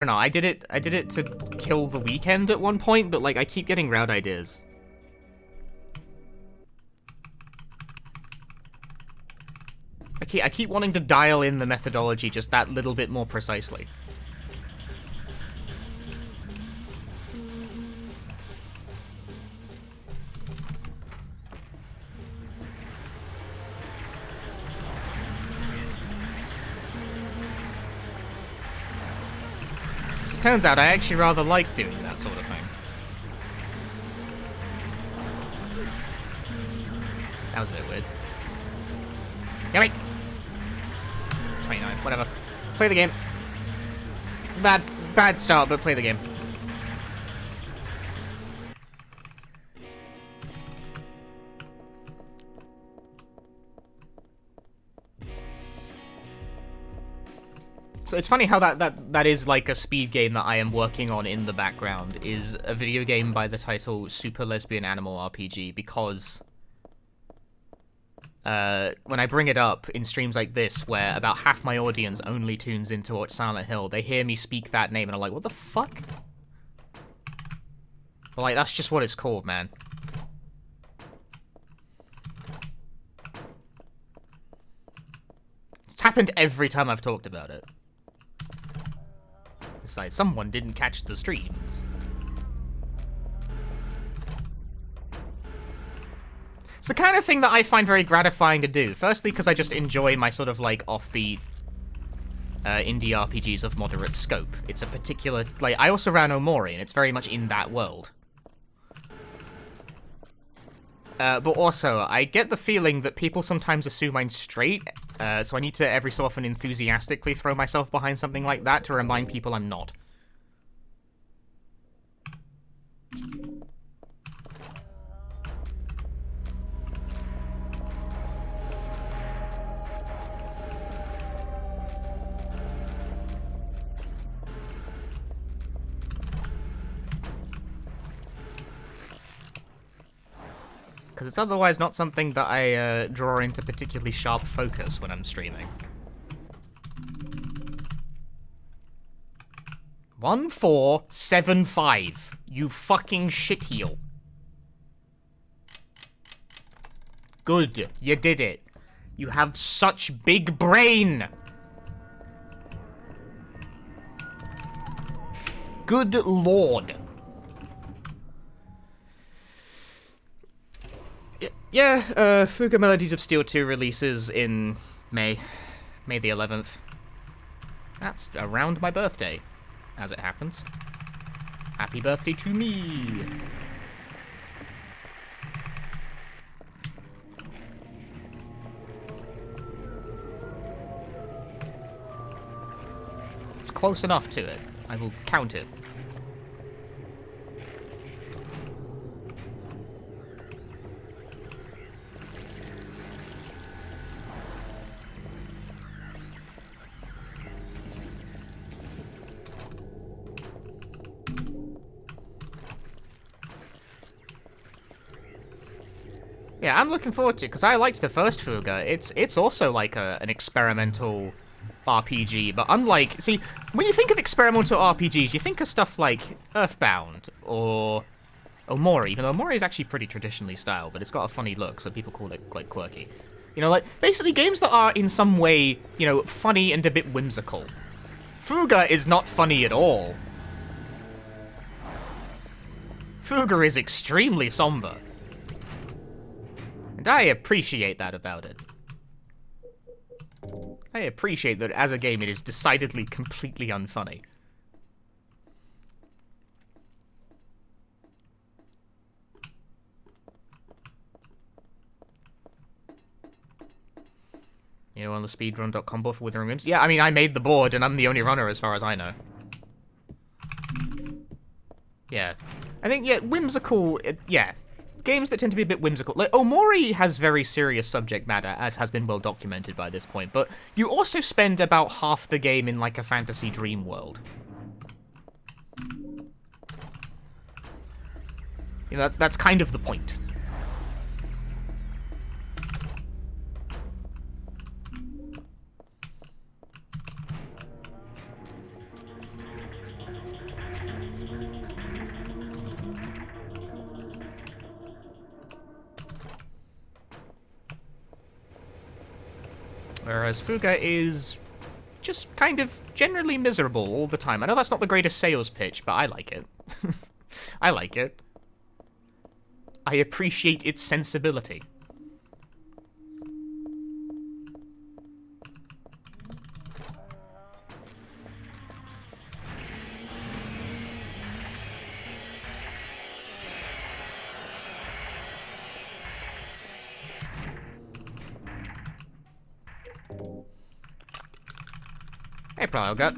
don't know, I did it to kill the weekend at one point, but like I keep getting route ideas. I keep wanting to dial in the methodology just that little bit more precisely. As it turns out, I actually rather like doing that sort of thing. That was a bit weird. Damn it! 29, whatever. Play the game. Bad start, but play the game. So it's funny how that is like a speed game that I am working on in the background, is a video game by the title Super Lesbian Animal RPG, because when I bring it up in streams like this, where about half my audience only tunes in to watch Silent Hill, they hear me speak that name and are like, what the fuck? But like, that's just what it's called, man. It's happened every time I've talked about it. It's like, someone didn't catch the streams. It's the kind of thing that I find very gratifying to do. Firstly, because I just enjoy my sort of, like, offbeat indie RPGs of moderate scope. It's a particular... Like, I also ran Omori, and it's very much in that world. But also, I get the feeling that people sometimes assume I'm straight, so I need to every so often enthusiastically throw myself behind something like that to remind people I'm not. Because it's otherwise not something that I draw into particularly sharp focus when I'm streaming. 1475. You fucking shitheel. Good, you did it. You have such big brain. Good lord. Yeah, Fuga Melodies of Steel 2 releases in May the 11th. That's around my birthday, as it happens. Happy birthday to me! It's close enough to it. I will count it. Yeah, I'm looking forward to it, because I liked the first Fuga. It's also like an experimental RPG, but unlike... See, when you think of experimental RPGs, you think of stuff like Earthbound, or Omori, even though Omori is actually pretty traditionally styled, but it's got a funny look, so people call it, like, quirky. You know, like, basically games that are in some way, you know, funny and a bit whimsical. Fuga is not funny at all. Fuga is extremely somber. And I appreciate that about it. I appreciate that as a game it is decidedly completely unfunny. You know, on the speedrun.com board for Withering Whims? Yeah, I mean, I made the board and I'm the only runner as far as I know. Yeah. I think, yeah, whimsical, yeah. Games that tend to be a bit whimsical. Like, Omori has very serious subject matter, as has been well documented by this point, but you also spend about half the game in, like, a fantasy dream world. You know, that's kind of the point. Whereas Fuga is just kind of generally miserable all the time. I know that's not the greatest sales pitch, but I like it. I like it. I appreciate its sensibility. Hey, probably got.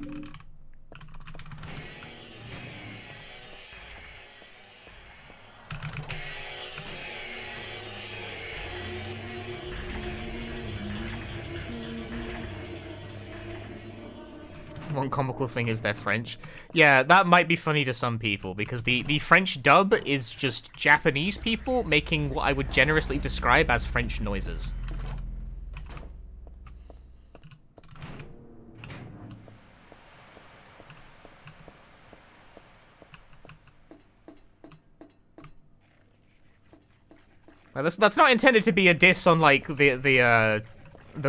One comical thing is they're French. Yeah, that might be funny to some people, because the French dub is just Japanese people making what I would generously describe as French noises. Well, that's not intended to be a diss on, like, the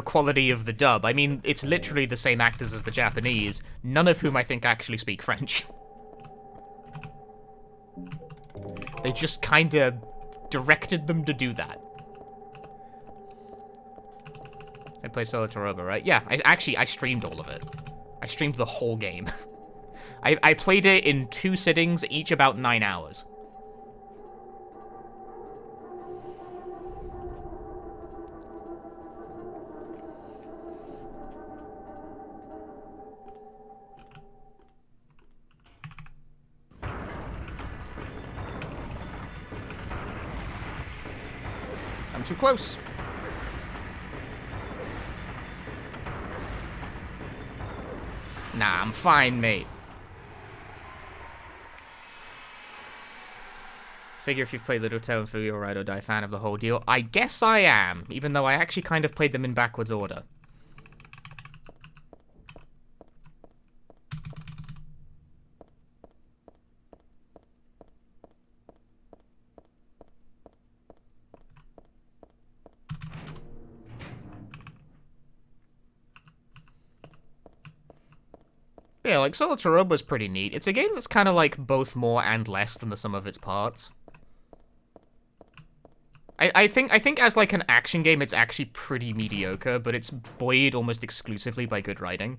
quality of the dub. I mean, it's literally the same actors as the Japanese, none of whom I think actually speak French. They just kinda directed them to do that. I play Solo Toroba, right? Yeah, I streamed all of it. I streamed the whole game. I played it in 2 sittings, each about 9 hours. I'm too close. Nah, I'm fine, mate. Figure if you've played Little Toe and Fuga, you're a ride or die fan of the whole deal. I guess I am, even though I actually kind of played them in backwards order. Yeah, like, Solo Toroba was pretty neat. It's a game that's kind of like both more and less than the sum of its parts. I think as like an action game, it's actually pretty mediocre, but it's buoyed almost exclusively by good writing.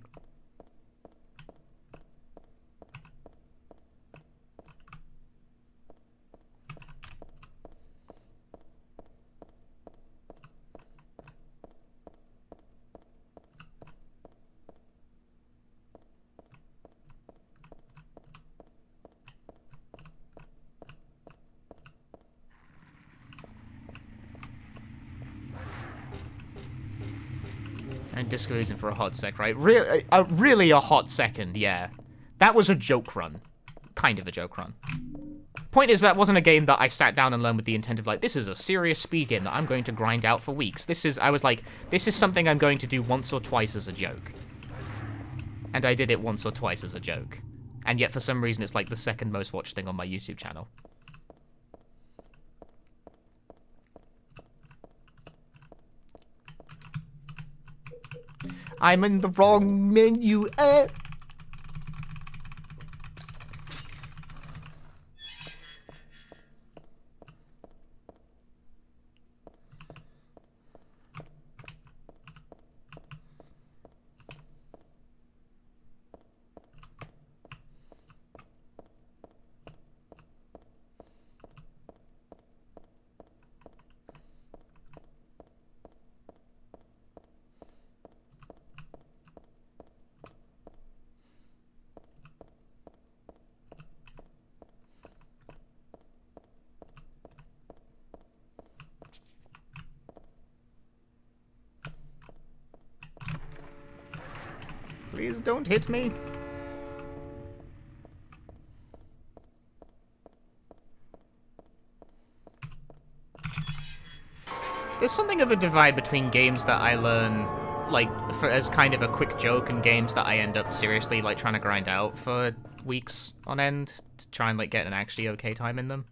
And Disco isn't for a hot sec, right? Really a hot second, yeah. That was a joke run. Kind of a joke run. Point is, that wasn't a game that I sat down and learned with the intent of, like, this is a serious speed game that I'm going to grind out for weeks. I was like, this is something I'm going to do once or twice as a joke. And I did it once or twice as a joke. And yet, for some reason, it's like the second most watched thing on my YouTube channel. I'm in the wrong menu. Please don't hit me. There's something of a divide between games that I learn, like, as kind of a quick joke, and games that I end up seriously, like, trying to grind out for weeks on end to try and, like, get an actually okay time in them.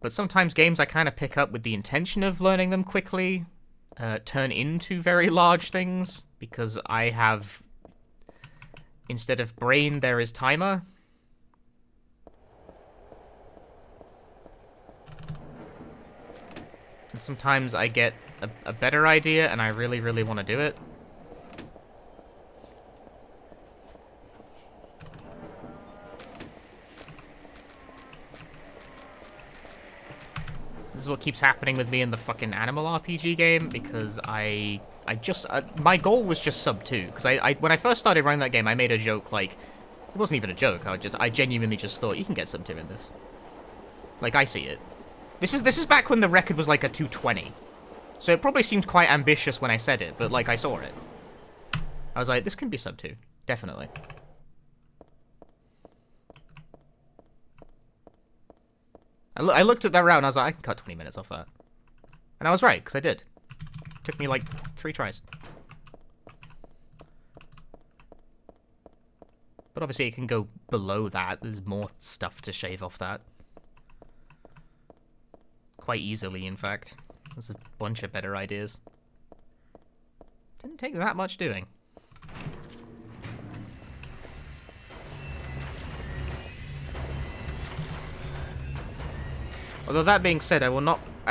But sometimes games I kind of pick up with the intention of learning them quickly, turn into very large things, because I have, instead of brain, there is timer. And sometimes I get a better idea, and I really, really want to do it. This is what keeps happening with me in the fucking Animal RPG game, because I just, my goal was just sub 2, because when I first started running that game, I made a joke, like, it wasn't even a joke, I genuinely just thought, you can get sub 2 in this. Like, I see it. This is back when the record was like a 220. So it probably seemed quite ambitious when I said it, but like, I saw it. I was like, this can be sub 2, definitely. I looked at that round, and I was like, I can cut 20 minutes off that. And I was right, because I did. It took me like 3 tries. But obviously it can go below that. There's more stuff to shave off that. Quite easily, in fact. There's a bunch of better ideas. Didn't take that much doing. Although that being said, I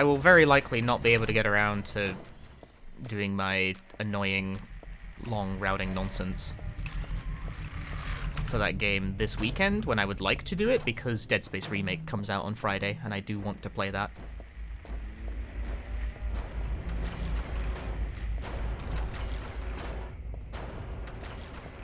will very likely not be able to get around to doing my annoying long routing nonsense for that game this weekend, when I would like to do it, because Dead Space Remake comes out on Friday, and I do want to play that.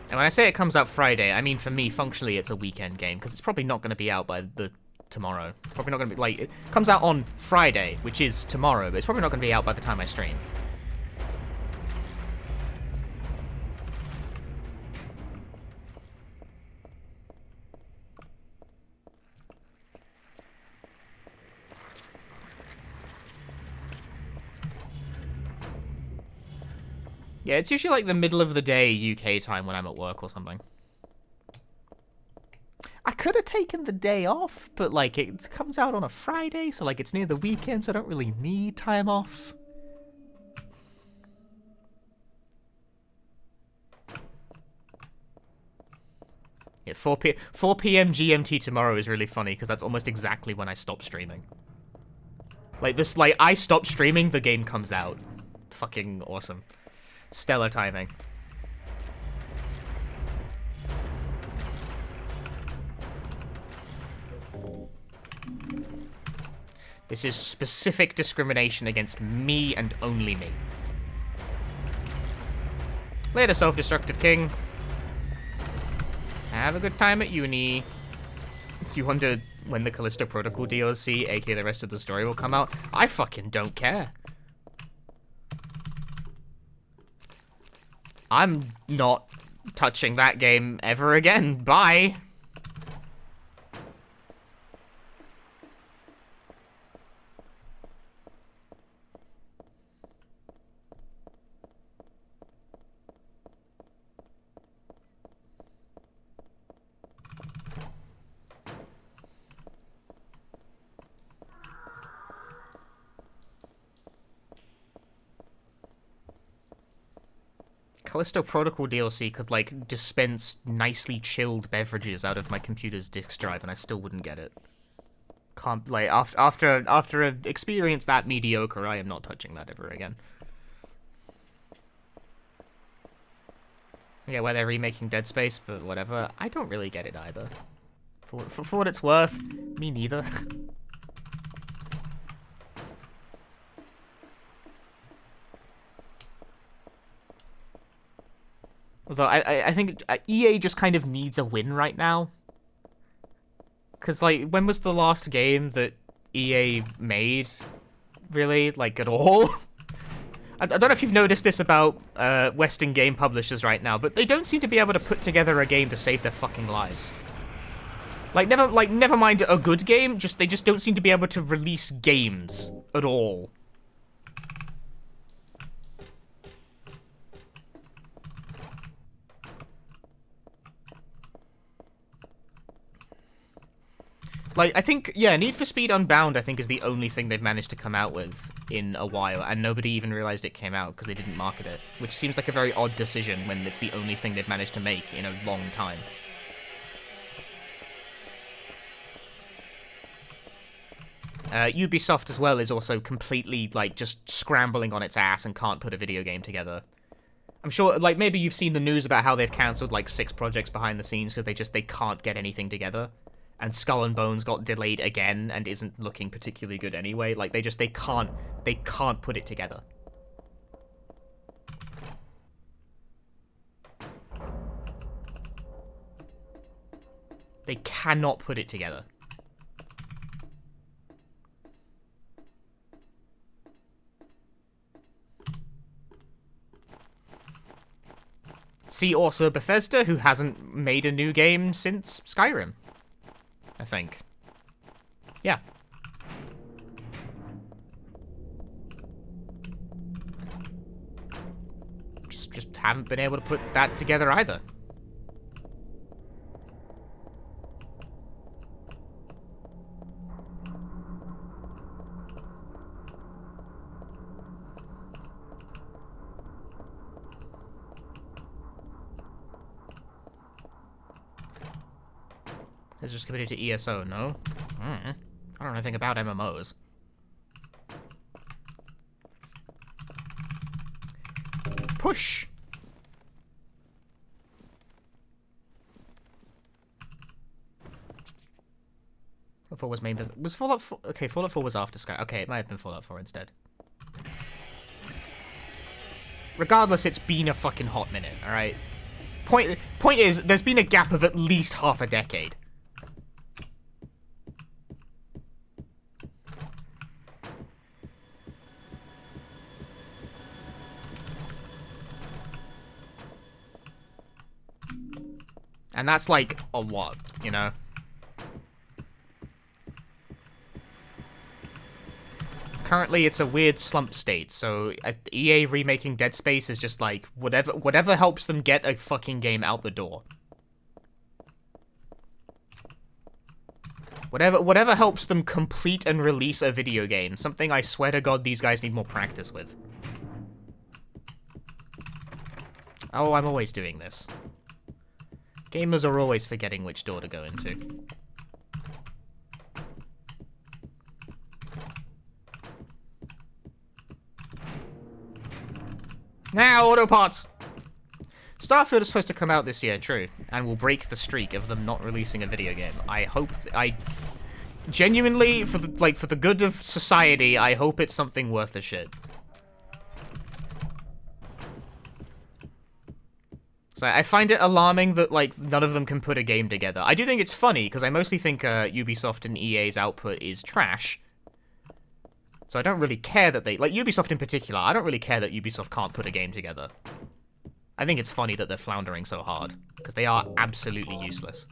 And when I say it comes out Friday, I mean, for me, functionally, it's a weekend game, because it's probably not going to be out by the tomorrow. It's probably not going to be, like, it comes out on Friday, which is tomorrow, but it's probably not going to be out by the time I stream. Yeah, it's usually like the middle of the day UK time when I'm at work or something. I could have taken the day off, but like it comes out on a Friday, so like it's near the weekend, so I don't really need time off. Yeah, 4 p.m. GMT tomorrow is really funny, because that's almost exactly when I stop streaming. Like this, like I stop streaming, the game comes out. Fucking awesome. Stellar timing. This is specific discrimination against me and only me. Later, self-destructive king. Have a good time at uni. You wonder when the Callisto Protocol DLC, aka the rest of the story, will come out? I fucking don't care. I'm not touching that game ever again. Bye. Callisto Protocol DLC could, like, dispense nicely chilled beverages out of my computer's disk drive, and I still wouldn't get it. Can't, like, after an experience that mediocre, I am not touching that ever again. Yeah, where they're remaking Dead Space, but whatever. I don't really get it either. For what it's worth, me neither. Although I think EA just kind of needs a win right now. Because, like, when was the last game that EA made? Really? Like, at all? I don't know if you've noticed this about Western game publishers right now, but they don't seem to be able to put together a game to save their fucking lives. Never mind a good game, they just don't seem to be able to release games at all. Like, I think, yeah, Need for Speed Unbound, I think, is the only thing they've managed to come out with in a while, and nobody even realized it came out because they didn't market it, which seems like a very odd decision when it's the only thing they've managed to make in a long time. Ubisoft as well is also completely, like, just scrambling on its ass and can't put a video game together. I'm sure, like, maybe you've seen the news about how they've cancelled, like, 6 projects behind the scenes because they can't get anything together. And Skull and Bones got delayed again and isn't looking particularly good anyway. Like, they can't put it together. They cannot put it together. See also Bethesda, who hasn't made a new game since Skyrim, I think. Yeah. Just haven't been able to put that together either. It's just committed to ESO, no? I don't know anything about MMOs. Push! Fallout 4 was main... Was Fallout 4... Okay, Fallout 4 was after Sky... Okay, it might have been Fallout 4 instead. Regardless, it's been a fucking hot minute, alright? Point is, there's been a gap of at least half a decade. And that's, like, a lot, you know? Currently, it's a weird slump state, so EA remaking Dead Space is just, like, whatever helps them get a fucking game out the door. Whatever helps them complete and release a video game. Something I swear to God these guys need more practice with. Oh, I'm always doing this. Gamers are always forgetting which door to go into. Now, auto parts! Starfield is supposed to come out this year, true, and will break the streak of them not releasing a video game. I hope... I genuinely, for the good of society, I hope it's something worth the shit. So I find it alarming that, like, none of them can put a game together. I do think it's funny, because I mostly think Ubisoft and EA's output is trash. So I don't really care that they... Like, Ubisoft in particular, I don't really care that Ubisoft can't put a game together. I think it's funny that they're floundering so hard, because they are absolutely useless.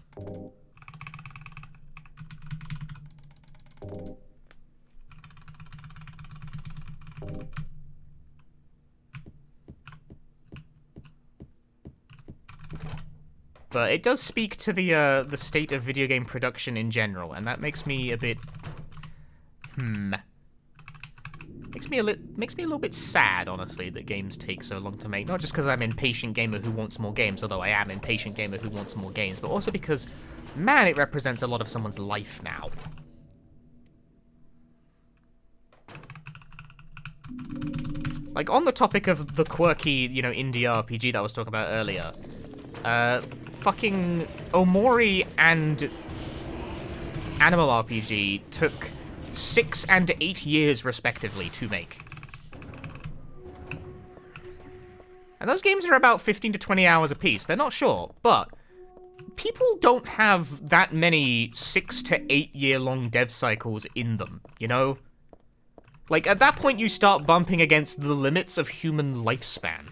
But it does speak to the state of video game production in general, and that makes me a bit... Makes me a little bit sad, honestly, that games take so long to make. Not just because I'm an impatient gamer who wants more games, although I am an impatient gamer who wants more games, but also because, man, it represents a lot of someone's life now. Like, on the topic of the quirky, you know, indie RPG that I was talking about earlier, fucking Omori and Animal RPG took 6 and 8 years, respectively, to make. And those games are about 15 to 20 hours apiece. They're not short, but people don't have that many 6 to 8 year long dev cycles in them, you know? Like, at that point, you start bumping against the limits of human lifespan.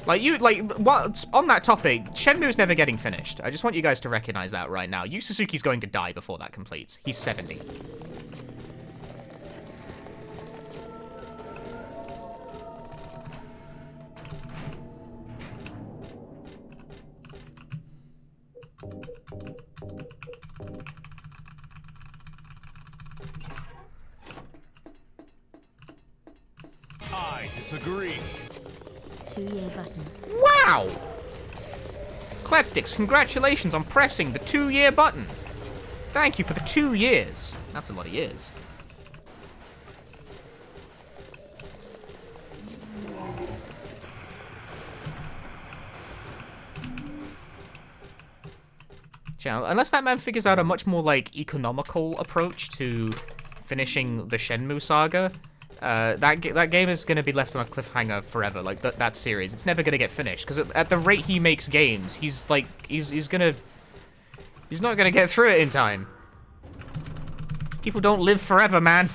What's on that topic, Shenmue's never getting finished. I just want you guys to recognize that right now. Yu Suzuki's going to die before that completes. He's 70. disagree. 2-year button. Wow! Kleptics, congratulations on pressing the 2-year button. Thank you for the 2 years. That's a lot of years. Unless that man figures out a much more, like, economical approach to finishing the Shenmue saga, that game is going to be left on a cliffhanger forever. Like, that series. It's never going to get finished. Because at the rate he makes games, he's not going to get through it in time. People don't live forever, man.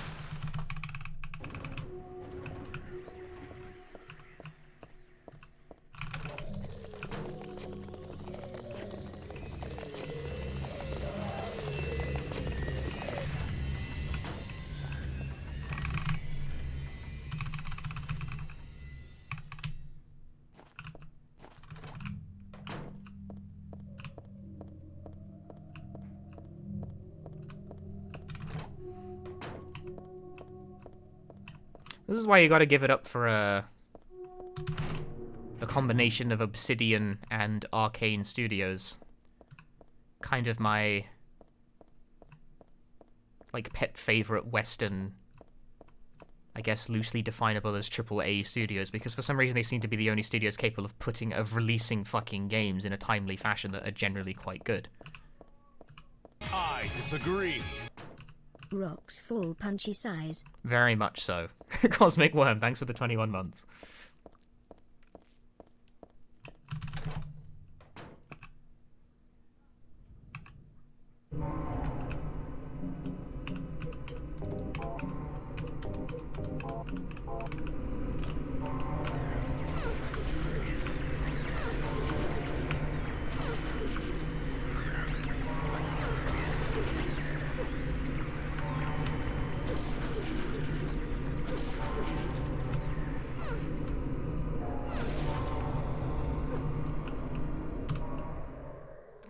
This is why you gotta give it up for, the combination of Obsidian and Arcane Studios. Kind of my, like, pet favorite Western, I guess loosely definable as AAA studios, because for some reason they seem to be the only studios capable of releasing fucking games in a timely fashion that are generally quite good. I disagree. Rocks full punchy size. Very much so. Cosmic Worm, thanks for the 21 months.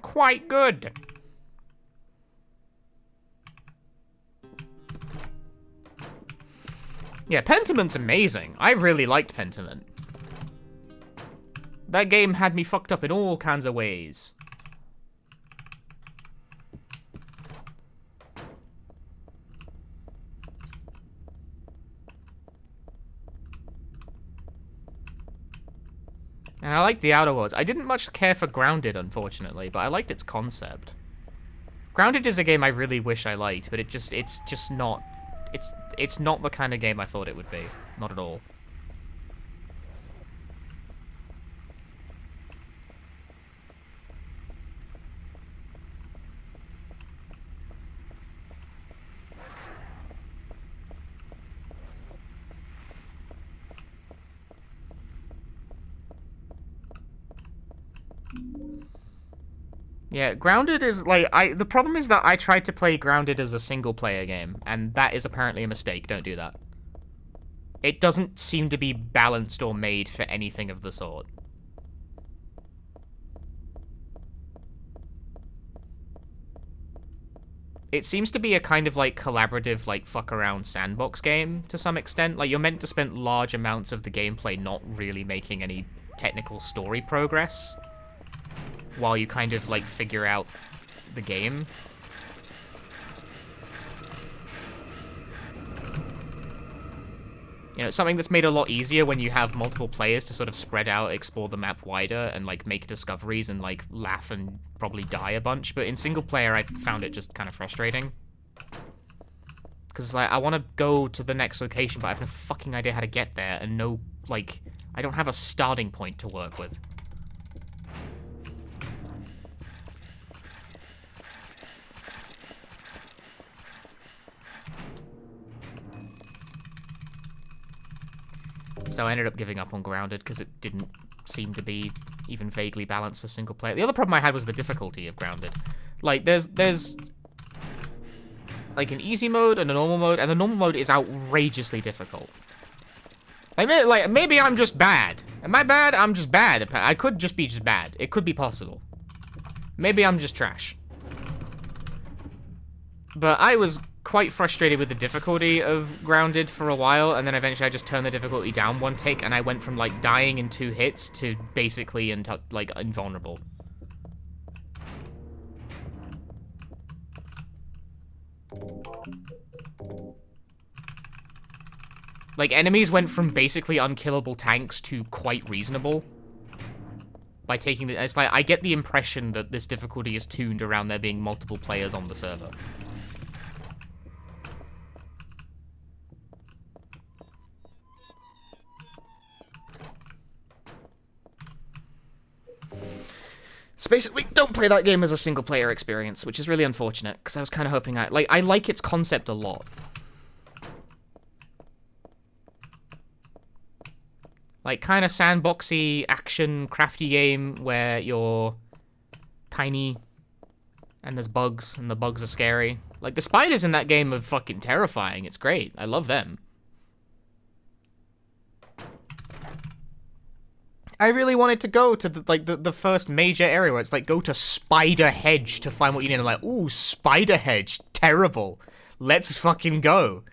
Quite good. Yeah, Pentament's amazing. I really liked Pentiment. That game had me fucked up in all kinds of ways. And I liked the Outer Worlds. I didn't much care for Grounded, unfortunately, but I liked its concept. Grounded is a game I really wish I liked, but it's just not... It's not the kind of game I thought it would be. Not at all. Yeah, Grounded is, like, the problem is that I tried to play Grounded as a single-player game, and that is apparently a mistake. Don't do that. It doesn't seem to be balanced or made for anything of the sort. It seems to be a kind of, like, collaborative, like, fuck-around sandbox game, to some extent. Like, you're meant to spend large amounts of the gameplay not really making any technical story progress, while you kind of, like, figure out the game. You know, something that's made a lot easier when you have multiple players to sort of spread out, explore the map wider, and, like, make discoveries and, like, laugh and probably die a bunch. But in single player, I found it just kind of frustrating. Because, like, I want to go to the next location, but I have no fucking idea how to get there, and no, like, I don't have a starting point to work with. So I ended up giving up on Grounded because it didn't seem to be even vaguely balanced for single player. The other problem I had was the difficulty of Grounded. Like, there's like an easy mode and a normal mode, and the normal mode is outrageously difficult. Like maybe I'm just bad. Am I bad? I'm just bad. I could just be bad. It could be possible. Maybe I'm just trash. But I was quite frustrated with the difficulty of Grounded for a while, and then eventually I just turned the difficulty down one tick, and I went from, like, dying in 2 hits to basically, like, invulnerable. Like, enemies went from basically unkillable tanks to quite reasonable. By taking the... It's like, I get the impression that this difficulty is tuned around there being multiple players on the server. So basically, don't play that game as a single-player experience, which is really unfortunate, because I was kind of hoping I like its concept a lot. Like, kind of sandboxy, action, crafty game where you're tiny, and there's bugs, and the bugs are scary. Like, the spiders in that game are fucking terrifying. It's great. I love them. I really wanted to go to, the first major area where it's like, go to Spider Hedge to find what you need. I'm like, ooh, Spider Hedge. Terrible. Let's fucking go.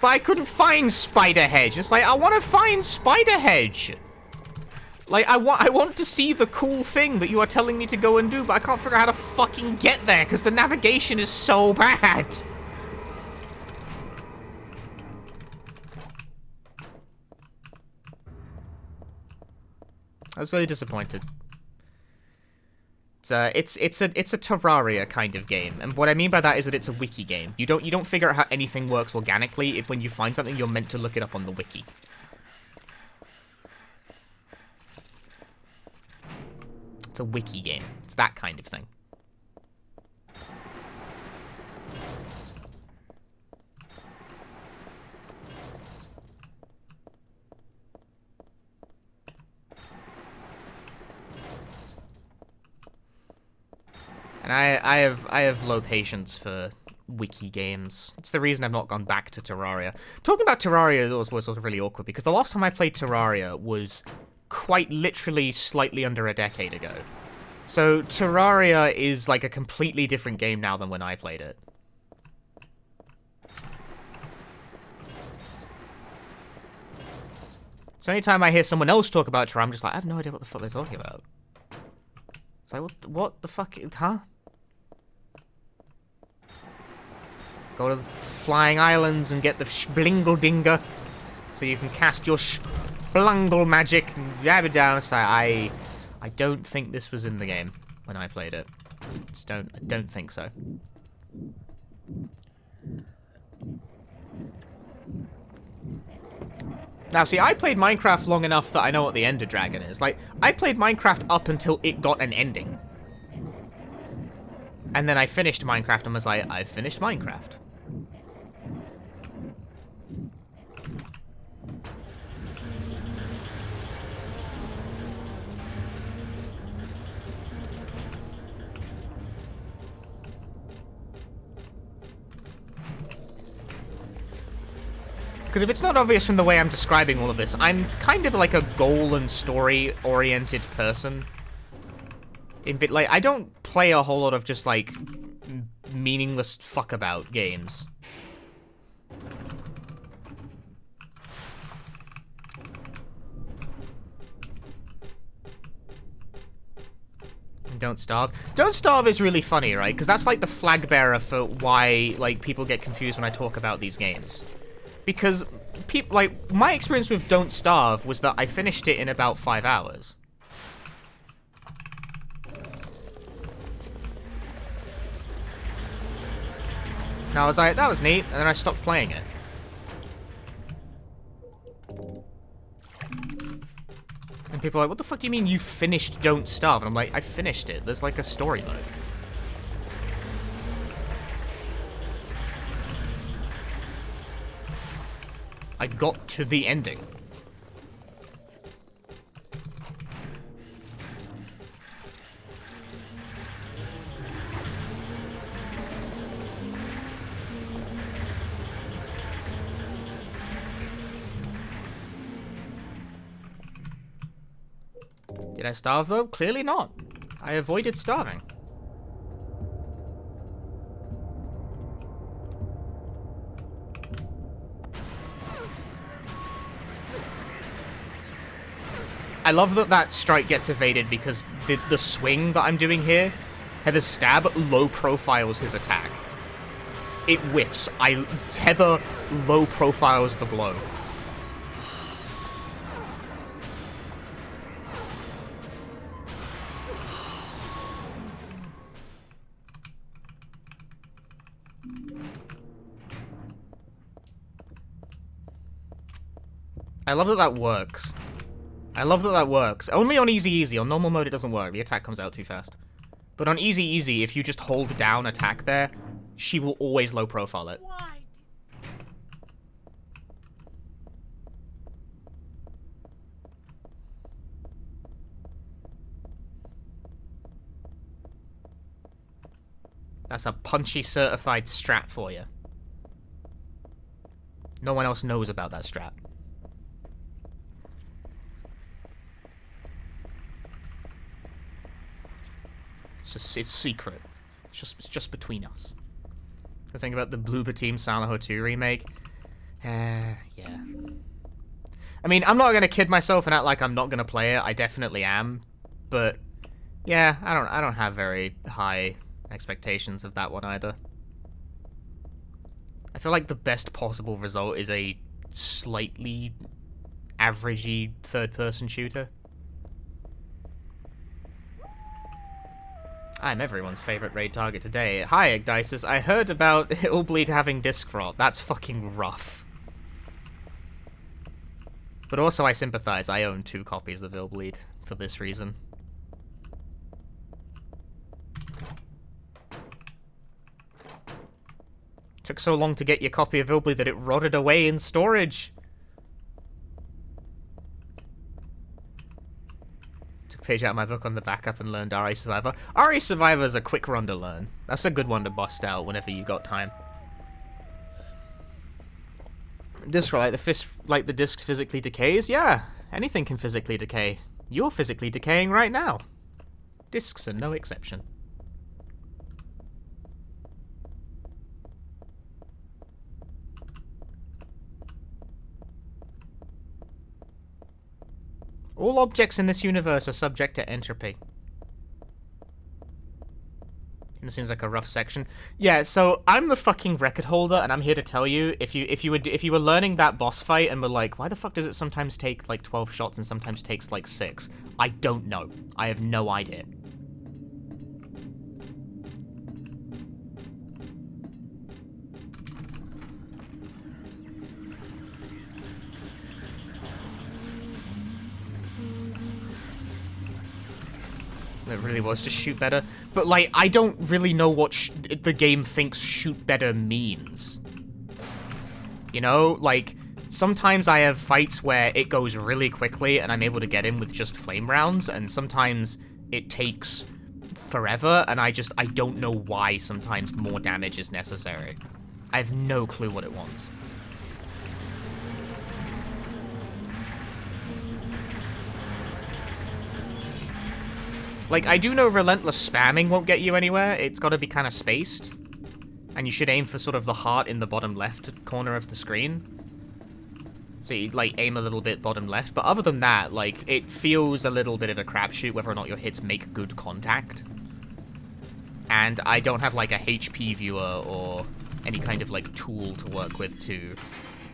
But I couldn't find Spider Hedge. It's like, I want to find Spider Hedge. Like, I want to see the cool thing that you are telling me to go and do, but I can't figure out how to fucking get there because the navigation is so bad. I was really disappointed. It's a Terraria kind of game, and what I mean by that is that it's a wiki game. You don't figure out how anything works organically. When you find something, you're meant to look it up on the wiki. It's a wiki game. It's that kind of thing. And I have low patience for wiki games. It's the reason I've not gone back to Terraria. Talking about Terraria was sort of really awkward, because the last time I played Terraria was quite literally slightly under a decade ago. So Terraria is like a completely different game now than when I played it. So anytime I hear someone else talk about Terraria, I'm just like, I have no idea what the fuck they're talking about. It's like, what the fuck, huh? Go to the Flying Islands and get the Splingle-Dinger so you can cast your Splungle magic and jab it down. So I don't think this was in the game when I played it. I don't think so. Now, see, I played Minecraft long enough that I know what the Ender Dragon is. Like, I played Minecraft up until it got an ending. And then I finished Minecraft and was like, I've finished Minecraft. Because if it's not obvious from the way I'm describing all of this, I'm kind of like a goal and story-oriented person. Like, I don't play a whole lot of just, like, meaningless fuck-about games. Don't Starve. Don't Starve is really funny, right? Because that's, like, the flag bearer for why, like, people get confused when I talk about these games. Because, like, my experience with Don't Starve was that I finished it in about 5 hours. And I was like, that was neat, and then I stopped playing it. And people are like, what the fuck do you mean you finished Don't Starve? And I'm like, I finished it. There's like a story mode. I got to the ending. Did I starve though? Clearly not. I avoided starving. I love that that strike gets evaded because the swing that I'm doing here, Heather's stab, low profiles his attack. It whiffs. Heather low profiles the blow. I love that that works. I love that that works. Only on easy. On normal mode it doesn't work. The attack comes out too fast. But on easy, if you just hold down attack there, she will always low profile it. That's a punchy certified strat for you. No one else knows about that strat. It's secret. It's just between us. The thing about the Bloober Team Silent Hill 2 remake. Yeah. I mean, I'm not gonna kid myself and act like I'm not gonna play it. I definitely am. But yeah, I don't have very high expectations of that one either. I feel like the best possible result is a slightly averagey third-person shooter. I'm everyone's favorite raid target today. Hi, Igdices. I heard about Illbleed having disc rot. That's fucking rough. But also I sympathize. I own 2 copies of Illbleed for this reason. Took so long to get your copy of Illbleed that it rotted away in storage. Took a page out of my book on the backup and learned RA Survivor. RA Survivor is a quick run to learn. That's a good one to bust out whenever you got time. Disc rot, like the disc physically decays? Yeah, anything can physically decay. You're physically decaying right now. Discs are no exception. All objects in this universe are subject to entropy. And it seems like a rough section. Yeah, so I'm the fucking record holder, and I'm here to tell you, if you were learning that boss fight and were like, why the fuck does it sometimes take like 12 shots and sometimes takes like 6? I don't know. I have no idea. It really was just shoot better. But, like, I don't really know what the game thinks shoot better means. You know? Like, sometimes I have fights where it goes really quickly and I'm able to get in with just flame rounds, and sometimes it takes forever, and I don't know why sometimes more damage is necessary. I have no clue what it wants. Like, I do know relentless spamming won't get you anywhere. It's got to be kind of spaced. And you should aim for sort of the heart in the bottom left corner of the screen. So you, like, aim a little bit bottom left. But other than that, like, it feels a little bit of a crapshoot whether or not your hits make good contact. And I don't have, like, a HP viewer or any kind of, like, tool to work with to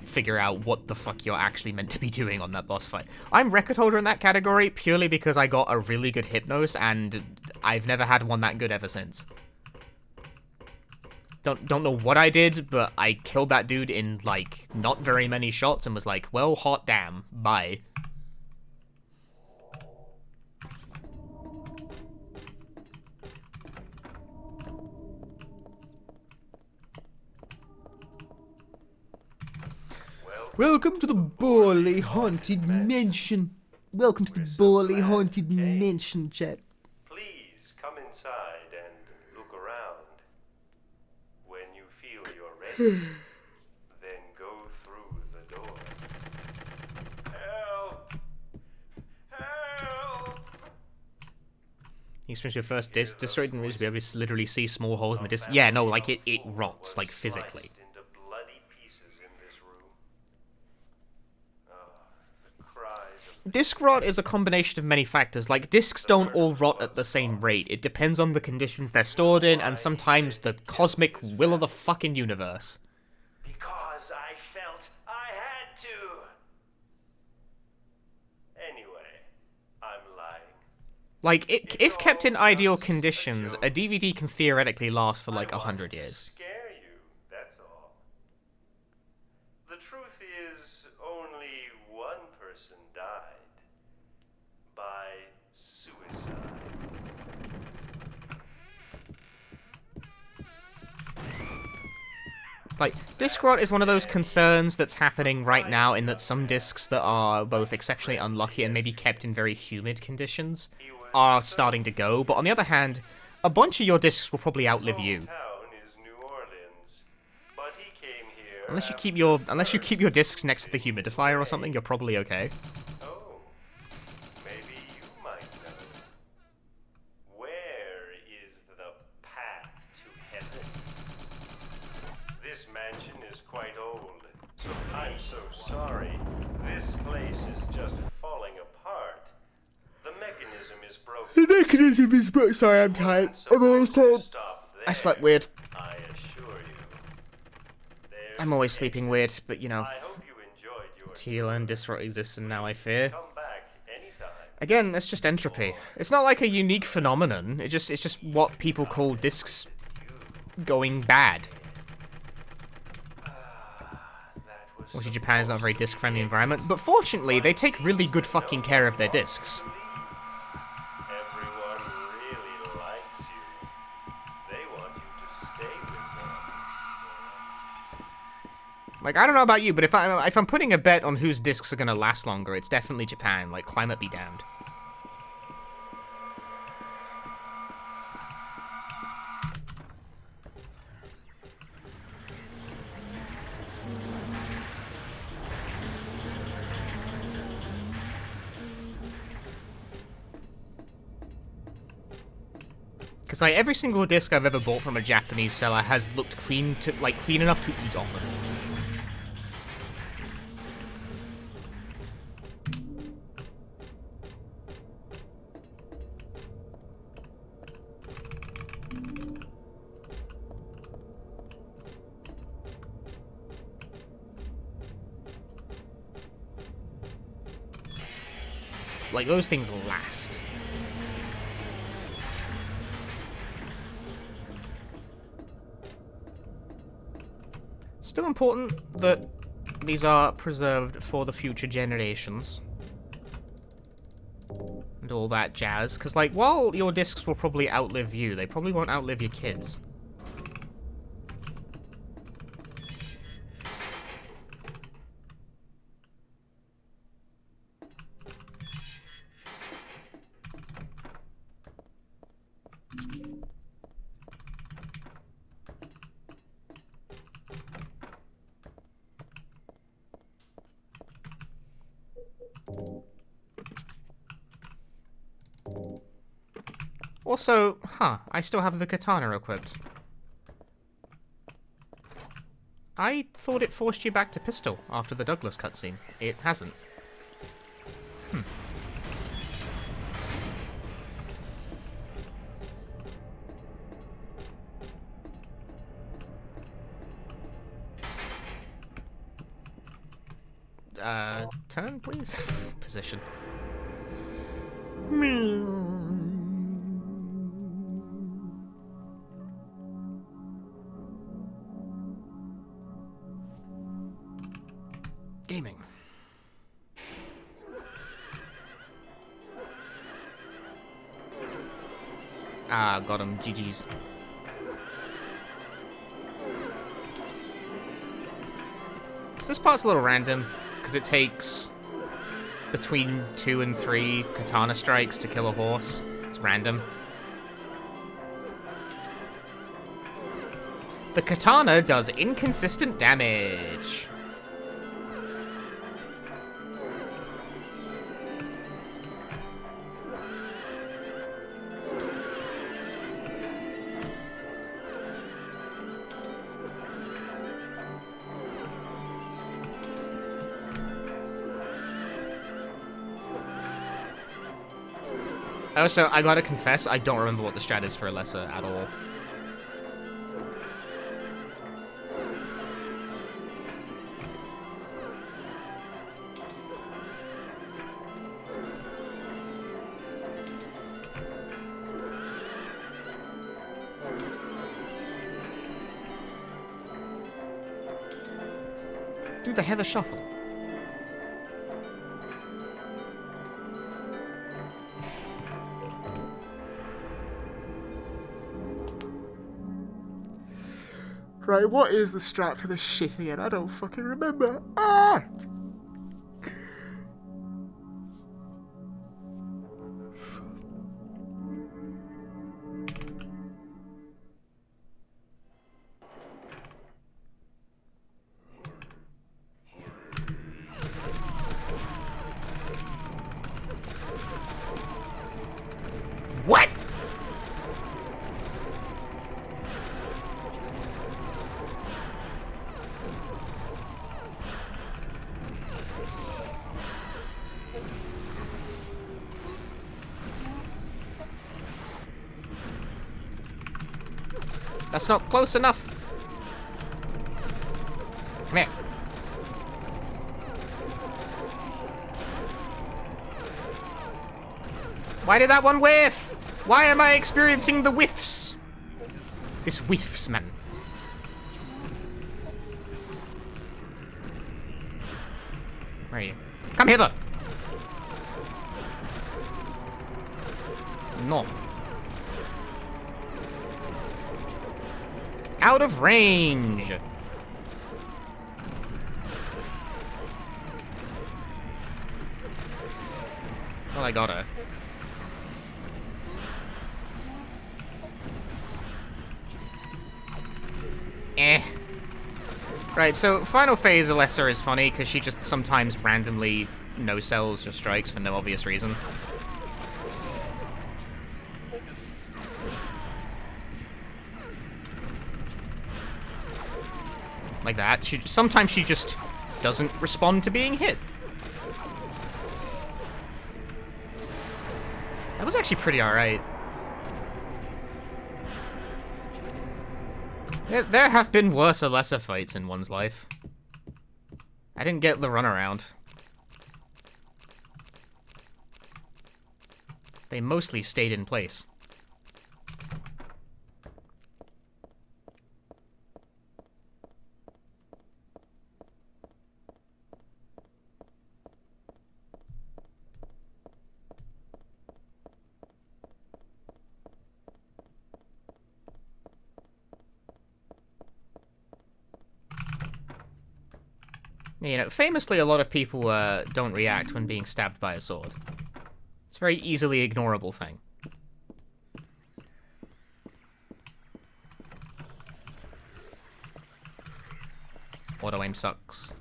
figure out what the fuck you're actually meant to be doing on that boss fight. I'm record holder in that category purely because I got a really good Hypnos, and I've never had one that good ever since. Don't know what I did, but I killed that dude in, like, not very many shots and was like, well, hot damn, bye. Welcome to the Borley Haunted Mansion. Welcome to the Borley Haunted Mansion, chat. Please come inside and look around. When you feel you're ready, then go through the door. Help! Help! You experience your first disc destroyed and reach be able to literally see small holes in the disc. Yeah, no, like it rots, like physically. Into bloody pieces in this room. The cries of Disc rot is a combination of many factors. Like, discs don't all rot at the same rate. It depends on the conditions they're stored in, and sometimes the cosmic will of the fucking universe. Because I felt I had to. Anyway, I'm lying. Like, if kept in ideal conditions, a DVD can theoretically last for like 100 years. Scare you, that's all. The truth is, only one person died. By suicide. It's like, disc rot is one of those concerns that's happening right now in that some discs that are both exceptionally unlucky and maybe kept in very humid conditions are starting to go, but on the other hand, a bunch of your discs will probably outlive you. Hometown is New Orleans, but he came here Unless you keep your discs next to the humidifier or something, you're probably okay. Oh, maybe you might know. Where is the path to heaven? This mansion is quite old, so I'm so sorry. This place is just falling apart. The mechanism is broken. The mechanism is broken. Sorry, I'm tired. I'm always tired. I slept weird. I assure you. I'm always sleeping weird, but you know, I hope you enjoyed your Teal and disc rot exists, and now I fear. Come back anytime. Again, it's just entropy. It's not like a unique phenomenon. It's just what people call discs going bad. Obviously, Japan is not a very disc-friendly environment, but fortunately, they take really good fucking care of their discs. Everyone really likes you. They want you to stay with them. Like, I don't know about you, but if I'm putting a bet on whose discs are gonna last longer, it's definitely Japan. Like, climate be damned. Because like every single disc I've ever bought from a Japanese seller has looked clean enough to eat off of. Like, those things last. Still important that these are preserved for the future generations. And all that jazz. Because, like, while your discs will probably outlive you, they probably won't outlive your kids. Also, I still have the katana equipped. I thought it forced you back to pistol after the Douglas cutscene. It hasn't. Turn, please. Position. Gaming. Ah, got him. GG's. So this part's a little random, because it takes between 2 and 3 katana strikes to kill a horse. It's random. The katana does inconsistent damage. Also, I gotta confess, I don't remember what the strat is for a lesser at all. Do the Heather Shuffle. Right, what is the strat for this shit again? I don't fucking remember. Ah! What? That's not close enough. Come here. Why did that one whiff? Why am I experiencing the whiffs? This whiffs, man. Where are you? Come hither! No. Out of range! Well, I got her. Eh. Right, so final phase Alessa is funny because she just sometimes randomly no-sells your strikes for no obvious reason. Like that. Sometimes she just doesn't respond to being hit. That was actually pretty alright. There have been worse or lesser fights in one's life. I didn't get the runaround. They mostly stayed in place. You know, famously, a lot of people don't react when being stabbed by a sword. It's a very easily ignorable thing. Auto-aim sucks.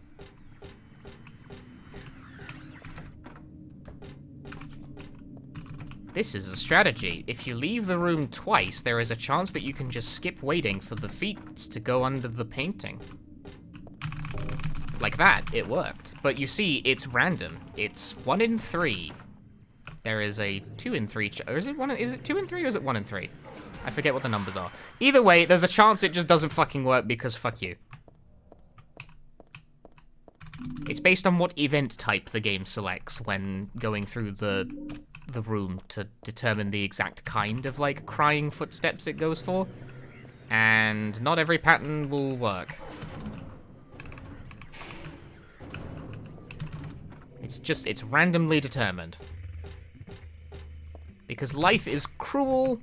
This is a strategy. If you leave the room twice, there is a chance that you can just skip waiting for the feet to go under the painting. Like that, it worked. But you see, it's random. It's 1 in 3. There is a 2 in 3, or is it 2 in 3 or is it 1 in 3? I forget what the numbers are. Either way, there's a chance it just doesn't fucking work because fuck you. It's based on what event type the game selects when going through the room to determine the exact kind of, like, crying footsteps it goes for. And not every pattern will work. It's randomly determined. Because life is cruel.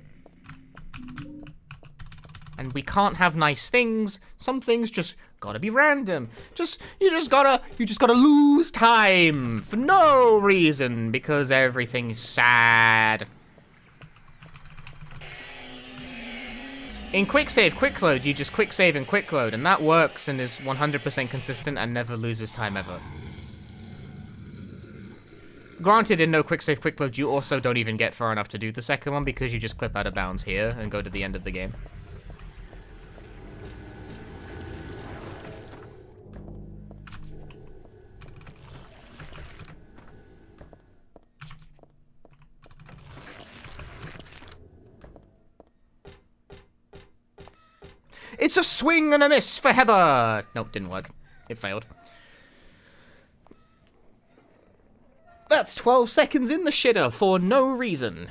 And we can't have nice things. Some things just gotta be random. You just gotta lose time for no reason because everything's sad. In quick save, quick load, you just quick save and quick load, and that works and is 100% consistent and never loses time ever. Granted, in no quick save, quick load, you also don't even get far enough to do the second one because you just clip out of bounds here and go to the end of the game. It's a swing and a miss for Heather. Nope, didn't work. It failed. That's 12 seconds in the shitter for no reason.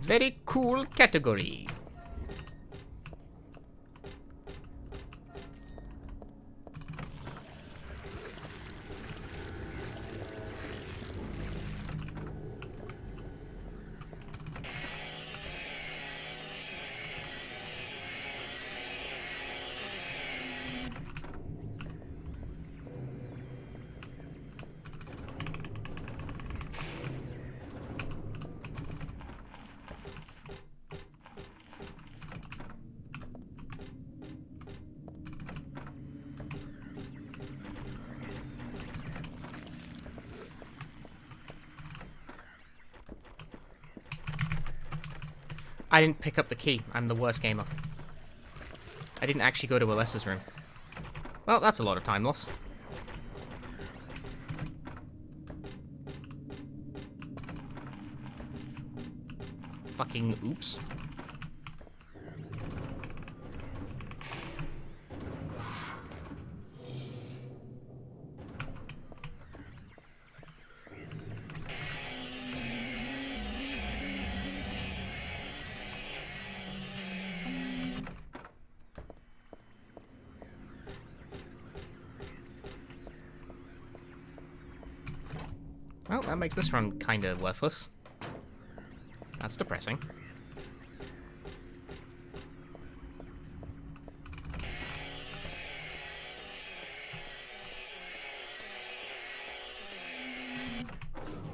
Very cool category. I didn't pick up the key. I'm the worst gamer. I didn't actually go to Alessa's room. Well, that's a lot of time loss. Fucking oops. Well, that makes this run kinda worthless. That's depressing.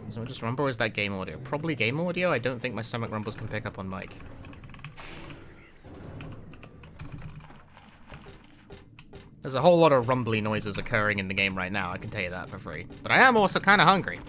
So just rumble, or is that game audio? Probably game audio. I don't think my stomach rumbles can pick up on mic. There's a whole lot of rumbly noises occurring in the game right now, I can tell you that for free. But I am also kind of hungry.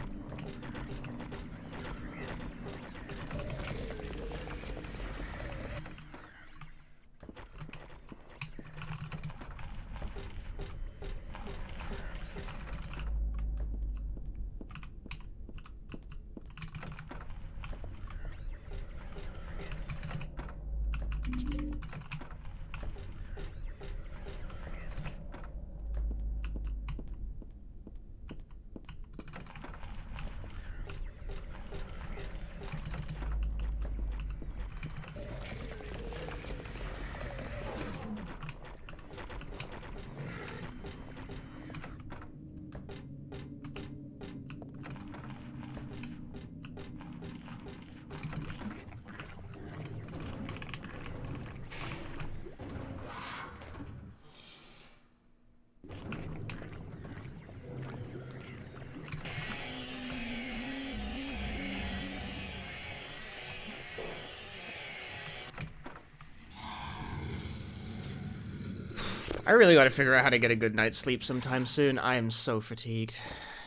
I really gotta figure out how to get a good night's sleep sometime soon. I am so fatigued.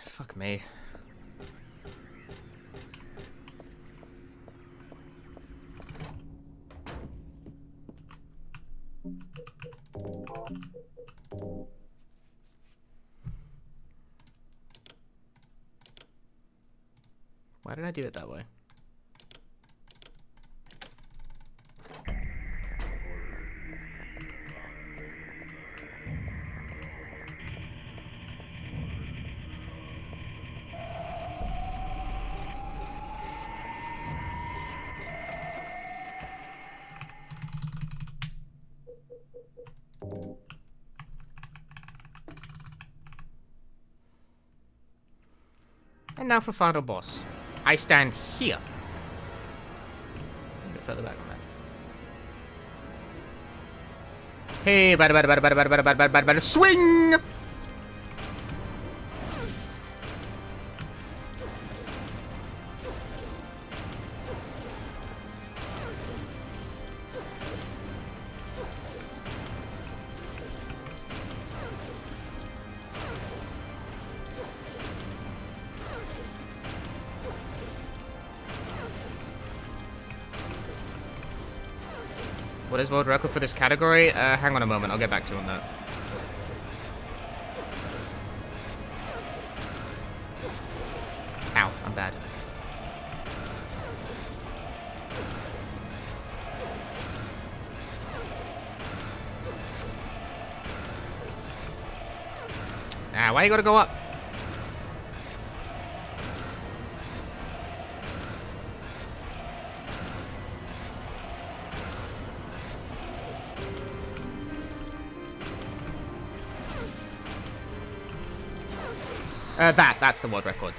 Fuck me. Why did I do it that way? And now for final boss. I stand here. A bit further back on that. Hey, bada, swing! What is world record for this category? Hang on a moment, I'll get back to you on that. Ow, I'm bad. Ah, why you gotta go up? That's the world record.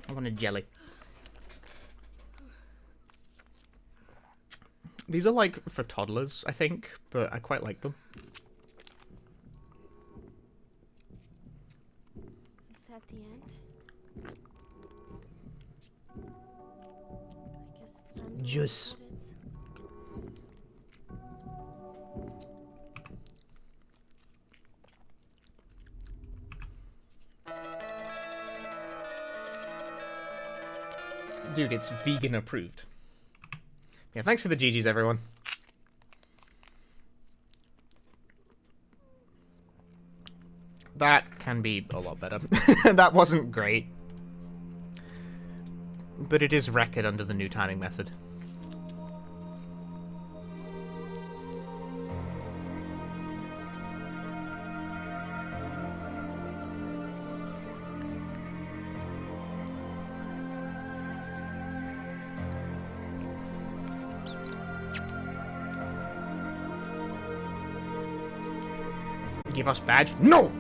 I wanted jelly. These are like for toddlers, I think, but I quite like them. Is that the end? I guess it's time to Juice. record it. Dude, it's vegan approved. Yeah, thanks for the GGs, everyone. That can be a lot better. That wasn't great. But it is record under the new timing method. Give us badge? No!